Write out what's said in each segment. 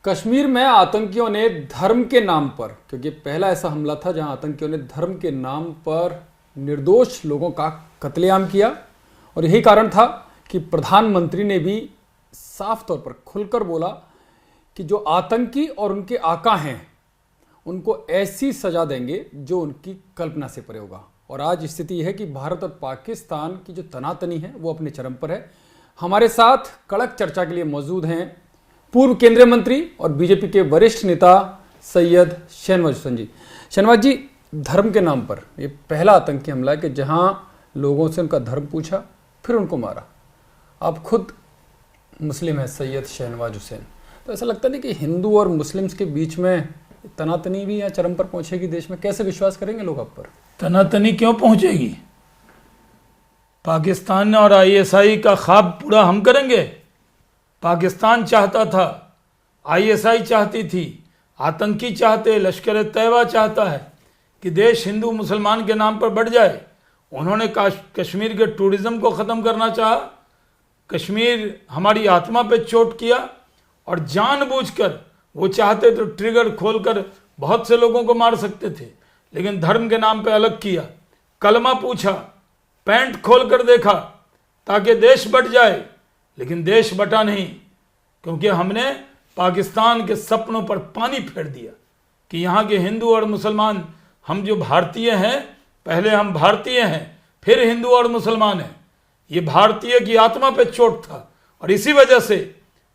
कश्मीर में आतंकियों ने धर्म के नाम पर, क्योंकि पहला ऐसा हमला था जहां आतंकियों ने धर्म के नाम पर निर्दोष लोगों का कत्लेआम किया, और यही कारण था कि प्रधानमंत्री ने भी साफ तौर पर खुलकर बोला कि जो आतंकी और उनके आका हैं उनको ऐसी सजा देंगे जो उनकी कल्पना से परे होगा। और आज स्थिति यह है कि भारत और पाकिस्तान की जो तनातनी है वो अपने चरम पर है। हमारे साथ कड़क चर्चा के लिए मौजूद हैं पूर्व केंद्रीय मंत्री और बीजेपी के वरिष्ठ नेता सैयद शहनवाज हुसैन जी। शहनवाज जी, धर्म के नाम पर ये पहला आतंकी हमला है कि जहां लोगों से उनका धर्म पूछा फिर उनको मारा। आप खुद मुस्लिम हैं सैयद शहनवाज हुसैन, तो ऐसा लगता नहीं कि हिंदू और मुस्लिम्स के बीच में तनातनी भी या चरम पर पहुंचेगी देश में? कैसे विश्वास करेंगे लोग आप पर? तनातनी क्यों पहुंचेगी? पाकिस्तान और आईएसआई का ख्वाब पूरा हम करेंगे। पाकिस्तान चाहता था, आईएसआई चाहती थी, आतंकी चाहते, लश्कर तैयबा चाहता है कि देश हिंदू मुसलमान के नाम पर बढ़ जाए। उन्होंने कश्मीर के टूरिज्म को ख़त्म करना चाहा, कश्मीर हमारी आत्मा पे चोट किया, और जानबूझकर वो चाहते तो ट्रिगर खोलकर बहुत से लोगों को मार सकते थे, लेकिन धर्म के नाम पे अलग किया। कलमा पूछा, पैंट खोलकर देखा ताकि देश बट जाए, लेकिन देश बटा नहीं, क्योंकि हमने पाकिस्तान के सपनों पर पानी फेर दिया कि यहाँ के हिंदू और मुसलमान, हम जो भारतीय हैं, पहले हम भारतीय हैं फिर हिंदू और मुसलमान हैं। ये भारतीय की आत्मा पे चोट था और इसी वजह से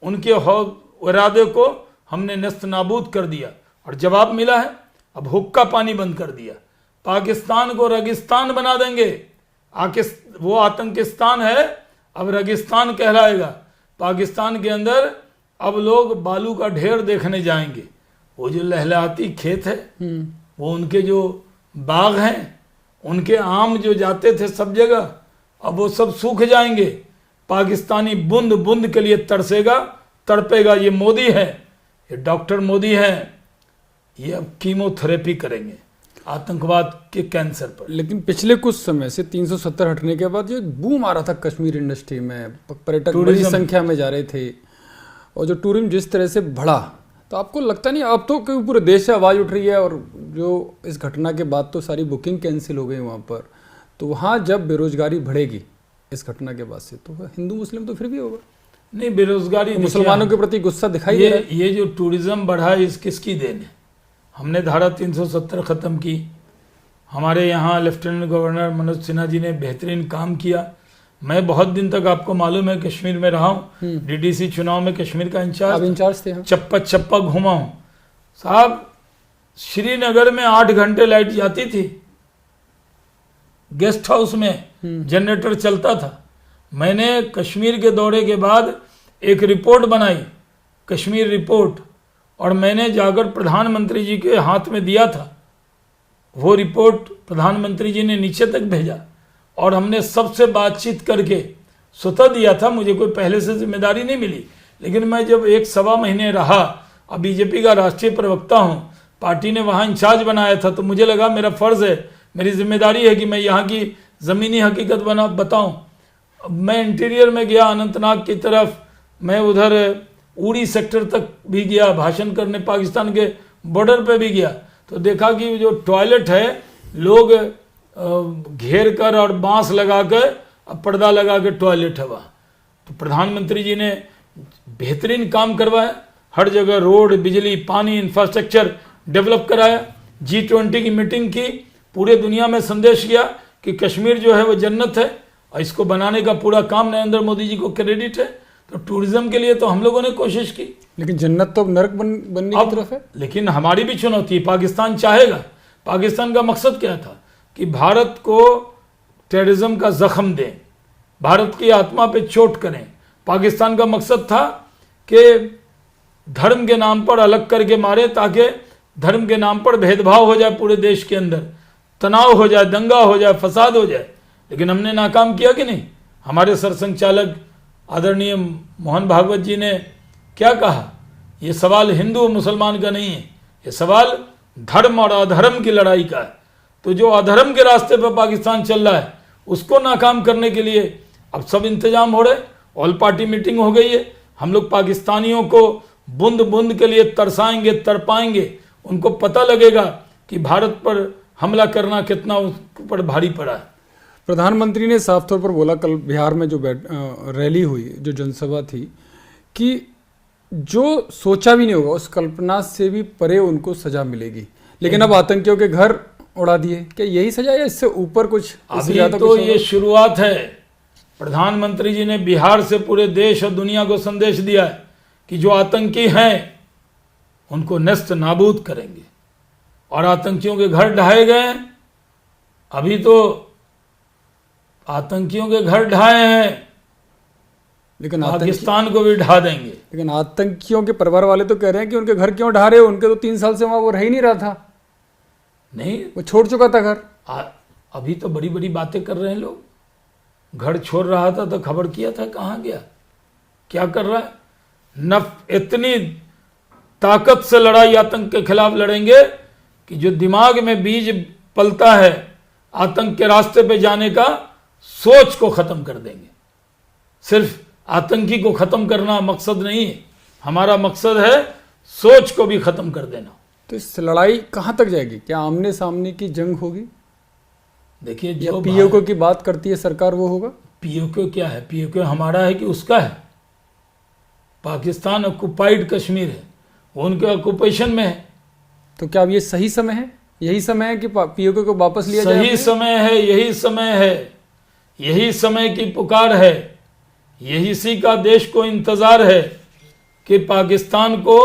उनके इरादे को हमने नस्त नाबूद कर दिया और जवाब मिला है। अब हुक्का पानी बंद कर दिया, पाकिस्तान को रेगिस्तान बना देंगे। वो आतंकिस्तान है, अब रेगिस्तान कहलाएगा। पाकिस्तान के अंदर अब लोग बालू का ढेर देखने जाएंगे। वो जो लहलहाती खेत है, वो उनके जो बाग हैं, उनके आम जो जाते थे सब जगह, अब वो सब सूख जाएंगे। पाकिस्तानी बूंद बूंद के लिए तरसेगा, तड़पेगा। ये मोदी है, ये डॉक्टर मोदी है, ये अब कीमोथेरेपी करेंगे आतंकवाद के कैंसर पर। लेकिन पिछले कुछ समय से 370 हटने के बाद जो एक बूम आ रहा था कश्मीर इंडस्ट्री में, पर्यटक बड़ी संख्या में जा रहे थे, और जो टूरिज्म जिस तरह से बढ़ा, तो आपको लगता नहीं अब तो पूरे देश से आवाज़ उठ रही है, और जो इस घटना के बाद तो सारी बुकिंग कैंसिल हो गई वहाँ पर, तो वहाँ जब बेरोजगारी बढ़ेगी इस घटना के बाद से, तो हिंदू मुस्लिम तो फिर भी होगा। नहीं, बेरोजगारी, मुसलमानों के प्रति गुस्सा दिखाई दे रहा है। ये जो टूरिज्म बढ़ा है, इस किसकी देन है? हमने धारा 370 ख़त्म की। हमारे यहाँ लेफ्टिनेंट गवर्नर मनोज सिन्हा जी ने बेहतरीन काम किया। मैं बहुत दिन तक, आपको मालूम है, कश्मीर में रहा हूँ। डीडीसी चुनाव में कश्मीर का इंचार्ज थे। चप्पा घुमा हूँ साहब। श्रीनगर में 8 घंटे लाइट जाती थी, गेस्ट हाउस में जनरेटर चलता था। मैंने कश्मीर के दौरे के बाद एक रिपोर्ट बनाई, कश्मीर रिपोर्ट, और मैंने जाकर प्रधानमंत्री जी के हाथ में दिया था। वो रिपोर्ट प्रधानमंत्री जी ने नीचे तक भेजा और हमने सबसे बातचीत करके स्वतः दिया था। मुझे कोई पहले से जिम्मेदारी नहीं मिली, लेकिन मैं जब 1-1.25 महीने रहा, अब बीजेपी का राष्ट्रीय प्रवक्ता हूँ, पार्टी ने वहाँ इंचार्ज बनाया था, तो मुझे लगा मेरा फ़र्ज़ है, मेरी जिम्मेदारी है कि मैं यहाँ की ज़मीनी हकीकत बताऊँ। मैं इंटीरियर में गया, अनंतनाग की तरफ, मैं उधर उड़ी सेक्टर तक भी गया भाषण करने, पाकिस्तान के बॉर्डर पे भी गया, तो देखा कि जो टॉयलेट है, लोग घेर कर और बांस लगा कर, पर्दा लगा के टॉयलेट है वहाँ। तो प्रधानमंत्री जी ने बेहतरीन काम करवाया, हर जगह रोड, बिजली, पानी, इंफ्रास्ट्रक्चर डेवलप कराया। G20 की मीटिंग की, पूरे दुनिया में संदेश किया कि कश्मीर जो है वो जन्नत है, और इसको बनाने का पूरा काम नरेंद्र मोदी जी को क्रेडिट है। तो टूरिज्म के लिए तो हम लोगों ने कोशिश की, लेकिन जन्नत तो अब नरक बनने की तरफ है। लेकिन हमारी भी चुनौती, पाकिस्तान चाहेगा। पाकिस्तान का मकसद क्या था कि भारत को टेररिज्म का जख्म दें, भारत की आत्मा पे चोट करें। पाकिस्तान का मकसद था कि धर्म के नाम पर अलग करके मारे, ताकि धर्म के नाम पर भेदभाव हो जाए पूरे देश के अंदर, तनाव हो जाए, दंगा हो जाए, फसाद हो जाए। लेकिन हमने नाकाम किया कि नहीं? हमारे सरसंघचालक आदरणीय मोहन भागवत जी ने क्या कहा, ये सवाल हिंदू और मुसलमान का नहीं है, ये सवाल धर्म और अधर्म की लड़ाई का है। तो जो अधर्म के रास्ते पर पाकिस्तान चल रहा है, उसको नाकाम करने के लिए अब सब इंतजाम हो रहे। ऑल पार्टी मीटिंग हो गई है, हम लोग पाकिस्तानियों को बूंद बूंद के लिए तरसाएंगे, तड़पाएंगे, उनको पता लगेगा कि भारत पर हमला करना कितना उस पर भारी पड़ा है। प्रधानमंत्री ने साफ तौर पर बोला कल बिहार में जो रैली हुई, जो जनसभा थी, कि जो सोचा भी नहीं होगा उस कल्पना से भी परे उनको सजा मिलेगी, लेकिन अब आतंकियों के घर उड़ा दिए। क्या यही सजा है या इससे ऊपर कुछ? अभी तो ये शुरुआत है। प्रधानमंत्री जी ने बिहार से पूरे देश और दुनिया को संदेश दिया है कि जो आतंकी हैं उनको नष्ट नाबूद करेंगे, और आतंकियों के घर ढहाए गए हैं। अभी तो आतंकियों के घर ढहाए हैं, लेकिन पाकिस्तान को भी ढहा देंगे। लेकिन आतंकियों के परिवार वाले तो कह रहे हैं कि उनके घर क्यों ढा रहे हो, उनके तो 3 साल से वहां वो रह ही नहीं रहा था, नहीं वो छोड़ चुका था घर। अभी तो बड़ी बड़ी बातें कर रहे हैं लोग। घर छोड़ रहा था तो खबर किया था, कहाँ गया, क्या कर रहा है। इतनी ताकत से लड़ाई आतंक के खिलाफ लड़ेंगे कि जो दिमाग में बीज पलता है आतंक के रास्ते पे जाने का, सोच को खत्म कर देंगे। सिर्फ आतंकी को खत्म करना मकसद नहीं है, हमारा मकसद है सोच को भी खत्म कर देना। तो इस लड़ाई कहां तक जाएगी? क्या आमने सामने की जंग होगी? देखिए, जो पीओके की बात करती है सरकार वो होगा? पीओके क्या है? पीओके हमारा है कि उसका है? पाकिस्तान ऑक्युपाइड कश्मीर है, वो उनके ऑक्युपेशन में है। तो क्या अब ये सही समय है? यही समय है कि पीओके को वापस लिया जाए? सही समय है, यही समय है, यही समय की पुकार है, यही इसी का देश को इंतजार है कि पाकिस्तान को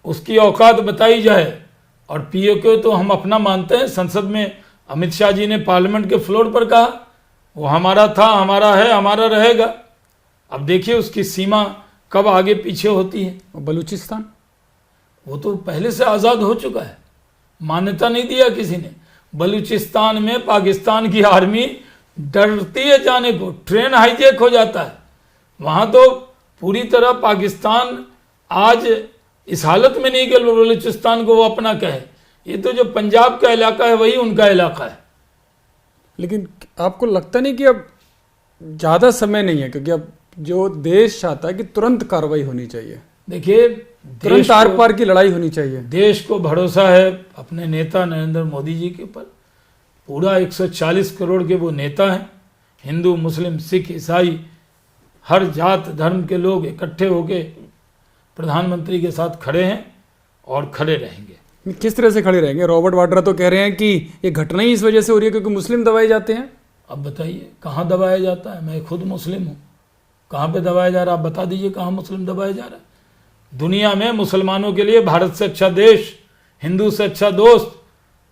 उसकी औकात बताई जाए। और पीओके तो हम अपना मानते हैं। संसद में अमित शाह जी ने पार्लियामेंट के फ्लोर पर कहा वो हमारा था, हमारा है, हमारा रहेगा। अब देखिए उसकी सीमा कब आगे पीछे होती है। और बलूचिस्तान? वो तो पहले से आज़ाद हो चुका है, मान्यता नहीं दिया किसी ने। बलूचिस्तान में पाकिस्तान की आर्मी डरती है जाने को, ट्रेन हाईजैक हो जाता है वहां। तो पूरी तरह पाकिस्तान आज इस हालत में नहीं कि बलूचिस्तान को वो अपना कहे। ये तो जो पंजाब का इलाका है वही उनका इलाका है। लेकिन आपको लगता नहीं कि अब ज्यादा समय नहीं है? क्योंकि अब जो देश चाहता है कि तुरंत कार्रवाई होनी चाहिए, देखिए तुरंत आर पार की लड़ाई होनी चाहिए। देश को भरोसा है अपने नेता नरेंद्र मोदी जी के ऊपर। पूरा 140 करोड़ के वो नेता हैं, हिंदू, मुस्लिम, सिख, ईसाई, हर जात धर्म के लोग इकट्ठे होके प्रधानमंत्री के साथ खड़े हैं और खड़े रहेंगे। किस तरह से खड़े रहेंगे? रॉबर्ट वाड्रा तो कह रहे हैं कि ये घटना ही इस वजह से हो रही है क्योंकि मुस्लिम दबाए जाते हैं। अब बताइए कहाँ दबाया जाता है? मैं खुद मुस्लिम हूँ, कहाँ पे दबाया जा रहा है? आप बता दीजिए कहाँ मुस्लिम दबाया जा रहा है? दुनिया में मुसलमानों के लिए भारत से अच्छा देश, हिंदू से अच्छा दोस्त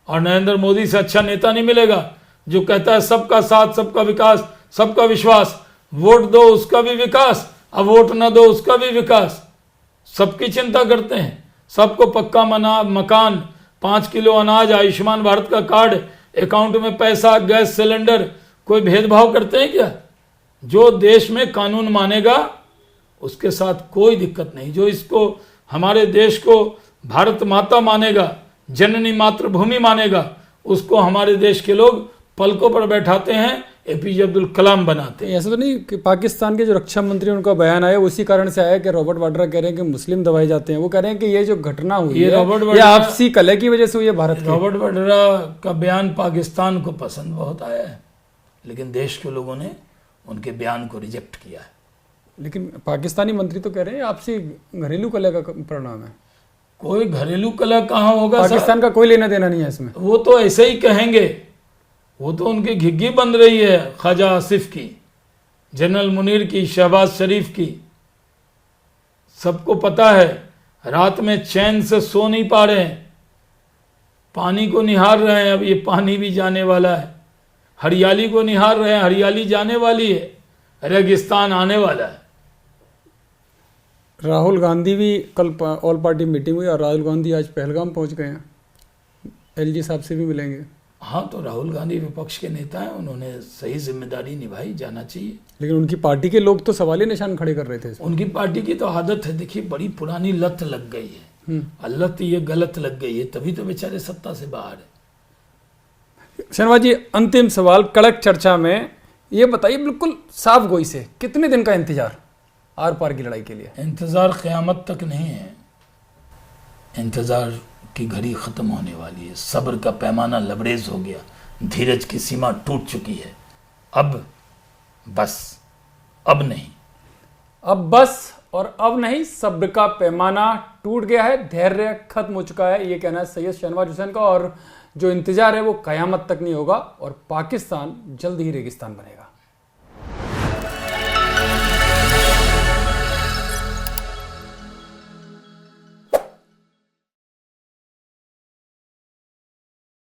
और नरेंद्र मोदी से अच्छा नेता नहीं मिलेगा, जो कहता है सबका साथ, सबका विकास, सबका विश्वास। वोट दो उसका भी विकास, अब वोट ना दो उसका भी विकास। सबकी चिंता करते हैं, सबको पक्का मकान, 5 किलो अनाज, आयुष्मान भारत का कार्ड, अकाउंट में पैसा, गैस सिलेंडर। कोई भेदभाव करते हैं क्या? जो देश में कानून मानेगा उसके साथ कोई दिक्कत नहीं। जो इसको हमारे देश को भारत माता मानेगा, जननी मातृभूमि मानेगा, उसको हमारे देश के लोग पलकों पर बैठाते हैं, एपीजे अब्दुल कलाम बनाते हैं। ऐसा तो नहीं कि पाकिस्तान के जो रक्षा मंत्री उनका बयान आया उसी कारण से आया कि रॉबर्ट वाड्रा कह रहे हैं कि मुस्लिम दबाए जाते हैं। वो कह रहे हैं कि ये जो घटना हुई है ये आपसी कलह की वजह से हुई है भारत की। रॉबर्ट वाड्रा का बयान पाकिस्तान को पसंद बहुत आया है, लेकिन देश के लोगों ने उनके बयान को रिजेक्ट किया है। लेकिन पाकिस्तानी मंत्री तो कह रहे हैं आपसी घरेलू कलह का परिणाम है। कोई घरेलू कलह कहाँ होगा? पाकिस्तान का कोई लेना देना नहीं है इसमें। वो तो ऐसे ही कहेंगे, वो तो उनकी घिग्गी बन रही है ख्वाजा आसिफ की, जनरल मुनीर की, शहबाज शरीफ की। सबको पता है रात में चैन से सो नहीं पा रहे हैं, पानी को निहार रहे हैं। अब ये पानी भी जाने वाला है। हरियाली को निहार रहे हैं, हरियाली जाने वाली है, रेगिस्तान आने वाला है। राहुल गांधी भी कल ऑल पार्टी मीटिंग हुई और राहुल गांधी आज पहलगाम पहुंच गए हैं, एलजी साहब से भी मिलेंगे। हाँ, तो राहुल गांधी विपक्ष के नेता हैं, उन्होंने सही जिम्मेदारी निभाई, जाना चाहिए। लेकिन उनकी पार्टी के लोग तो सवाल ही निशान खड़े कर रहे थे। उनकी पार्टी की तो आदत है, देखिए बड़ी पुरानी लत लग गई है, लत ये गलत लग गई है, तभी तो बेचारे सत्ता से बाहर है। शर्मा जी, अंतिम सवाल कड़क चर्चा में ये बताइए बिल्कुल साफ गोई से, कितने दिन का इंतजार? आर पार की लड़ाई के लिए। इंतज़ार क़यामत तक नहीं है, इंतज़ार की घड़ी ख़त्म होने वाली है। सब्र का पैमाना लबरेज हो गया, धीरज की सीमा टूट चुकी है। अब बस, अब नहीं। अब बस और अब नहीं, सब्र का पैमाना टूट गया है, धैर्य खत्म हो चुका है, ये कहना है सैयद शहनवाज हुसैन का। और जो इंतजार है वो कयामत तक नहीं होगा और पाकिस्तान जल्द ही रेगिस्तान बनेगा।